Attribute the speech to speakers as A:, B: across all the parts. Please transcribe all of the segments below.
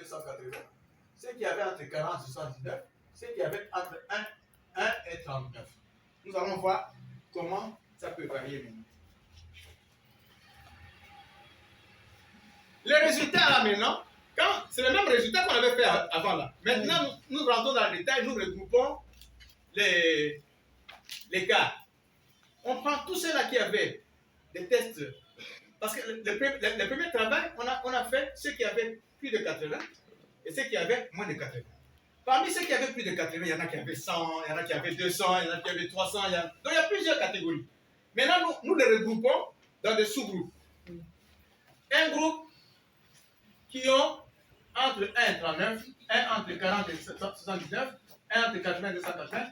A: 280, ceux qui avaient entre 40 et 79, ceux qui avaient entre 1 et 39. Nous allons voir comment ça peut varier maintenant. Les résultats là maintenant, c'est le même résultat qu'on avait fait avant là. Maintenant, nous rentrons dans le détail, nous regroupons les cas. On prend tous ceux-là qui avaient des tests. Parce que le premier travail, on a fait ceux qui avaient plus de 80 et ceux qui avaient moins de 80. Parmi ceux qui avaient plus de 80, il y en a qui avaient 100, il y en a qui avaient 200, il y en a qui avaient 300. Donc il y a plusieurs catégories. Maintenant, nous les regroupons dans des sous-groupes. Un groupe qui ont entre 1 et 39, un entre 40 et 79, un entre 80 et 180,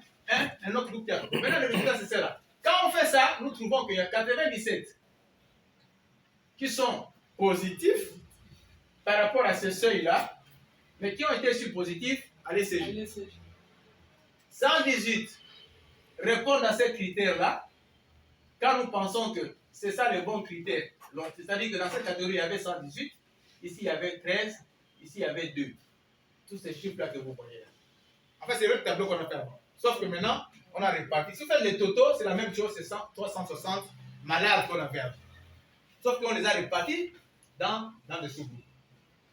A: un autre groupe qui a. Maintenant, le résultat, c'est cela. Quand on fait ça, nous trouvons qu'il y a 97 qui sont positifs par rapport à ce seuil-là, mais qui ont été positifs à l'ECG. 118 répondent à ces critères-là, quand nous pensons que c'est ça les bons critères. C'est-à-dire que dans cette catégorie, il y avait 118, ici il y avait 13, ici il y avait 2. Tous ces chiffres-là que vous voyez là. En fait, c'est le même tableau qu'on a fait avant. Sauf que maintenant, on a réparti. Si vous faites les totaux, c'est la même chose, c'est 360 malades qu'on avait avant. Sauf qu'on les a répartis dans des sous-groupes.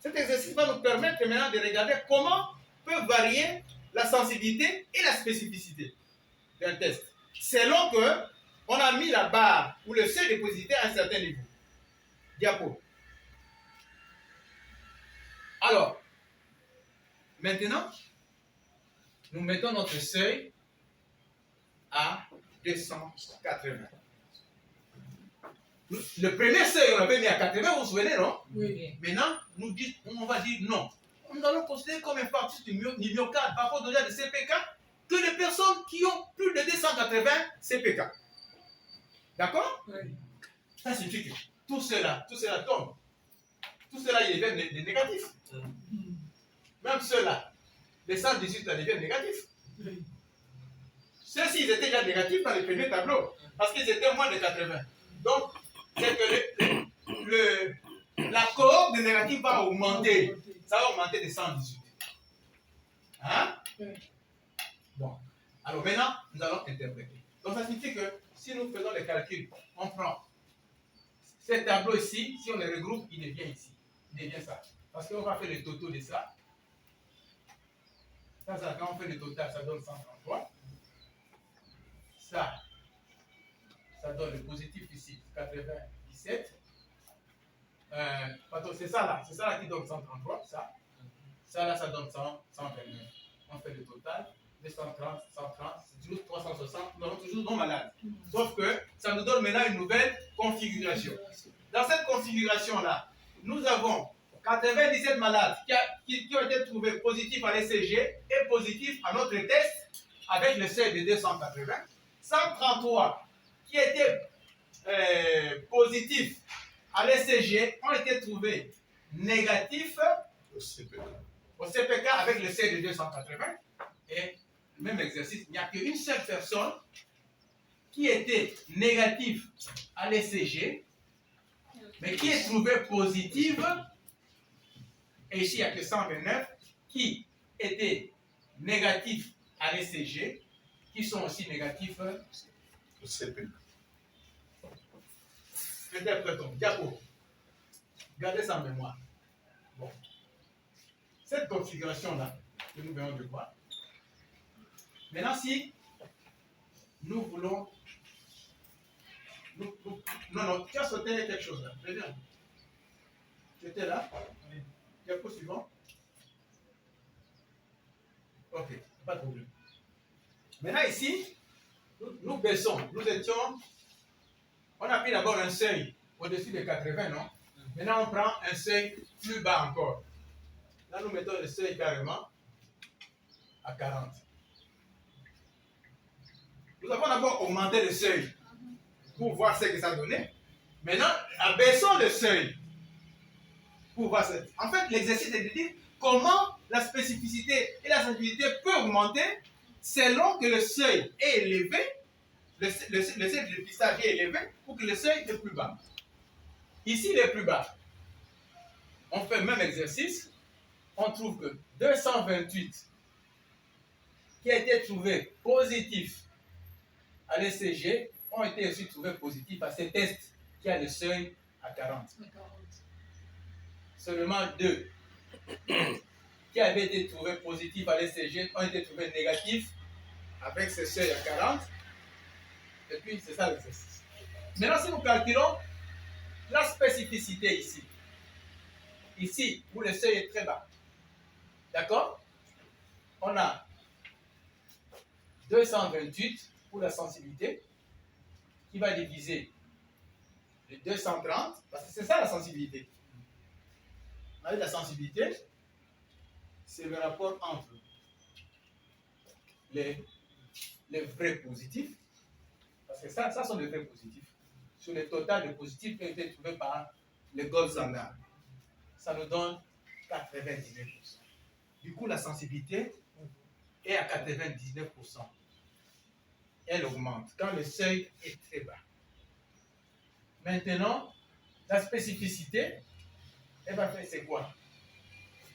A: Cet exercice va nous permettre maintenant de regarder comment peut varier la sensibilité et la spécificité d'un test. Selon qu'on a mis la barre ou le seuil de positivité à un certain niveau. Diapo. Alors, maintenant, nous mettons notre seuil à 280. Le premier seuil, on l'avait mis à 80, vous vous souvenez, non? Oui. Maintenant, on va dire non. Nous allons considérer comme infarctus du myocarde par rapport au de CPK que les personnes qui ont plus de 280 CPK. D'accord? Oui. Ça signifie que tout cela tombe. Tout cela, il devient négatif. Même ceux-là, les 118 deviennent négatifs. Oui. Ceux-ci, ils étaient déjà négatifs dans le premier tableau, parce qu'ils étaient moins de 80. Donc, c'est que la cohorte de négatifs va augmenter. Ça va augmenter de 118. Hein? Oui. Bon. Alors maintenant, nous allons interpréter. Donc, ça signifie que si nous faisons les calculs, on prend ces tableaux ici, si on les regroupe, il devient ici. Il devient ça. Parce qu'on va faire le total de ça. Ça, quand on fait le total, ça donne 133. Ça donne le positif ici, 97. C'est ça là qui donne 133. Ça là, ça donne 129. On fait le total, 230, 130, c'est toujours 360. Nous avons toujours non malades. Sauf que ça nous donne maintenant une nouvelle configuration. Dans cette configuration-là, nous avons 97 malades qui ont été trouvés positifs à l'ECG et positifs à notre test avec le seuil de 280. 133 qui étaient positifs à l'ECG ont été trouvés négatifs au CPK avec le seuil de 280. Et le même exercice, il n'y a qu'une seule personne qui était négative à l'ECG, mais qui est trouvée positive. Et ici, il n'y a que 129 qui étaient négatifs à l'ECG, qui sont aussi négatifs au CPK. Interprétons. Diapo. Gardez ça en mémoire. Bon. Cette configuration-là, que nous venons de voir. Maintenant, si nous voulons. Non, tu as sauté quelque chose là. Très bien. Tu étais là? Oui. Diapo suivant. Ok, pas de problème. Maintenant, ici, nous baissons. Nous étions. On a pris d'abord un seuil au-dessus de 80, non? Maintenant, on prend un seuil plus bas encore. Là, nous mettons le seuil carrément à 40. Nous avons d'abord augmenté le seuil pour voir ce que ça donnait. Maintenant, abaissons le seuil pour voir ce. En fait, l'exercice est de dire comment la spécificité et la sensibilité peuvent augmenter selon que le seuil est élevé. Le seuil de dépistage est élevé pour que le seuil est plus bas. Ici, il est plus bas. On fait le même exercice. on trouve que 228 qui a été trouvé positif à l'ECG ont été aussi trouvés positifs à ces tests qui a le seuil à 40. Seulement 2 qui avaient été trouvés positifs à l'ECG ont été trouvés négatifs avec ce seuil à 40. Et puis, c'est ça l'exercice. Maintenant, si nous calculons la spécificité ici, où le seuil est très bas, d'accord? On a 228 pour la sensibilité, qui va diviser le 230, parce que c'est ça la sensibilité. Avec la sensibilité, c'est le rapport entre les vrais positifs, parce que ça sont les vrais positifs, sur le total de positifs qui ont été trouvés par le gold standard. Ça nous donne 99%. Du coup, la sensibilité est à 99%. Elle augmente quand le seuil est très bas. Maintenant, la spécificité, elle va faire c'est quoi?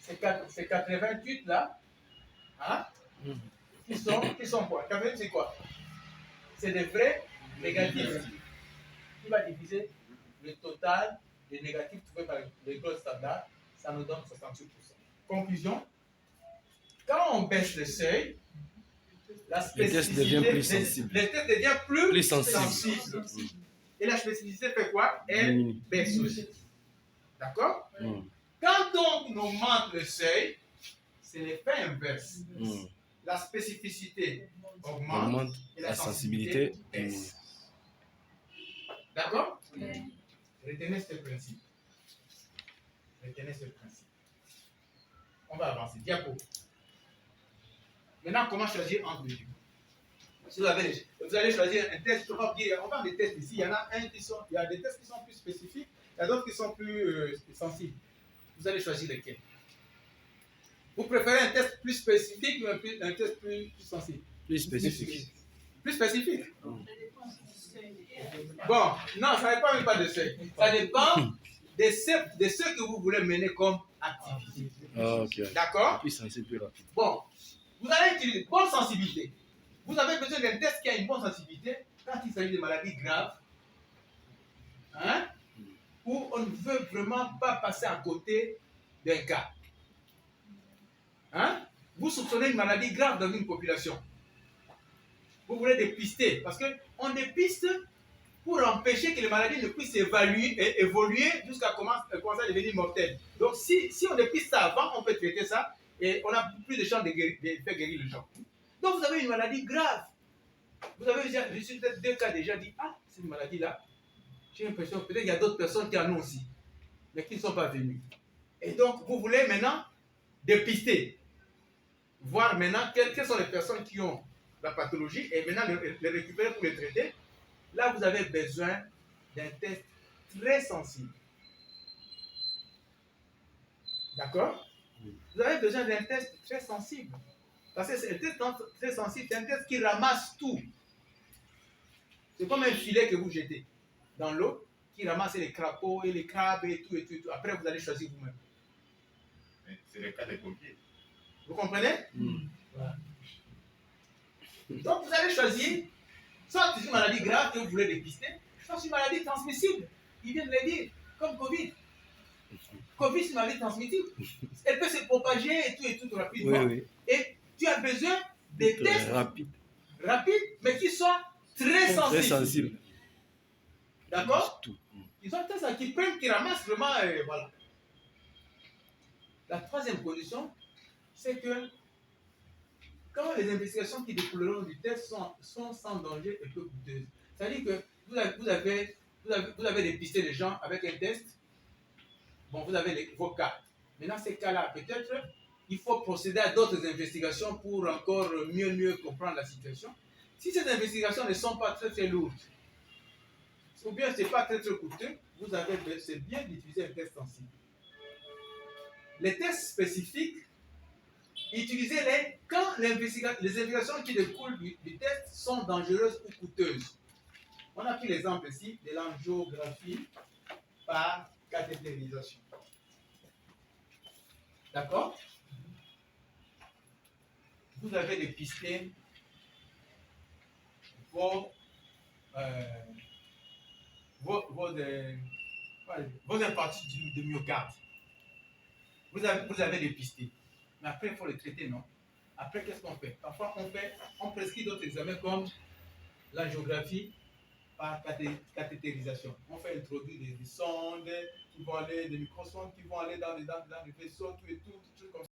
A: C'est 88 là, hein? Qui sont quoi? 88 c'est quoi? C'est des vrais négatifs. Qui va diviser le total des négatifs trouvés par les gold standard, ça nous donne 68%. Conclusion, quand on baisse le seuil, la spécificité, les tests deviennent plus sensibles. Et la spécificité fait quoi? Elle baisse aussi. D'accord? Quand on augmente le seuil, c'est l'effet inverse. La spécificité augmente et la sensibilité baisse. D'accord? Retenez ce principe. On va avancer. Diapo. Maintenant, comment choisir entre les deux? Si vous allez choisir un test, on va des tests ici. Il y a des tests qui sont plus spécifiques, il y a d'autres qui sont plus sensibles. Vous allez choisir lesquels? Vous préférez un test plus spécifique ou un test plus sensible?
B: Plus spécifique.
A: Plus spécifique? Bon, non, ça ne dépend même pas de seuil. Ça dépend de ce que vous voulez mener comme activité.
B: Ok.
A: D'accord?
B: Plus sensible, plus rapide.
A: Bon, vous allez utiliser bonne sensibilité. Vous avez besoin d'un test qui a une bonne sensibilité quand il s'agit de maladies graves, hein, où on ne veut vraiment pas passer à côté d'un cas. Hein? Vous soupçonnez une maladie grave dans une population. Vous voulez dépister, parce qu'on dépiste pour empêcher que les maladies ne puissent évoluer jusqu'à commencer à devenir mortelles. Donc, si on dépiste ça avant, on peut traiter ça et on a plus de chances de faire guérir les gens. Donc, vous avez une maladie grave. Vous avez reçu peut-être 2 cas déjà dit, ah, c'est une maladie-là. J'ai l'impression, peut-être qu'il y a d'autres personnes qui en ont aussi, mais qui ne sont pas venues. Et donc, vous voulez maintenant dépister, voir maintenant quelles sont les personnes qui ont la pathologie et maintenant les récupérer pour les traiter. Là, vous avez besoin d'un test très sensible. D'accord? Vous avez besoin d'un test très sensible. Parce que c'est un test très sensible, c'est un test qui ramasse tout. C'est comme un filet que vous jetez dans l'eau, qui ramasse les crapauds et les crabes et tout. Après, vous allez choisir vous-même.
C: C'est le cas des pompiers.
A: Vous comprenez? Voilà. Donc, vous allez choisir, soit c'est une maladie grave que vous voulez dépister, soit c'est une maladie transmissible. Ils viennent de le dire, comme Covid. Covid, c'est une maladie transmissible. Elle peut se propager et tout rapidement.
B: Oui.
A: Et tu as besoin de tests rapides, mais qui soient très sensibles. D'accord? Ils ont des tests qui prennent, qui ramassent vraiment, voilà. La troisième condition, c'est que quand les investigations qui découleront du test sont sans danger et peu coûteuses, c'est-à-dire que vous avez dépisté les gens avec un test, bon, vous avez vos cas. Maintenant, ces cas-là, peut-être, il faut procéder à d'autres investigations pour encore mieux comprendre la situation. Si ces investigations ne sont pas très lourdes, ou bien ce n'est pas très coûteux, c'est bien d'utiliser un test sensible. Les tests spécifiques, utilisez-les quand les investigations qui découlent du test sont dangereuses ou coûteuses. On a pris l'exemple ici de l'angiographie par cathétérisation. D'accord? Vous avez dépisté vos infarctus de myocarde. Vous avez dépisté. Mais après, il faut le traiter, non? Après, qu'est-ce qu'on fait? Parfois, on prescrit d'autres examens comme l'angiographie par cathétérisation. On fait introduire des sondes qui vont aller, des microsondes qui vont aller dans les vaisseaux, tout et tout, tout comme ça.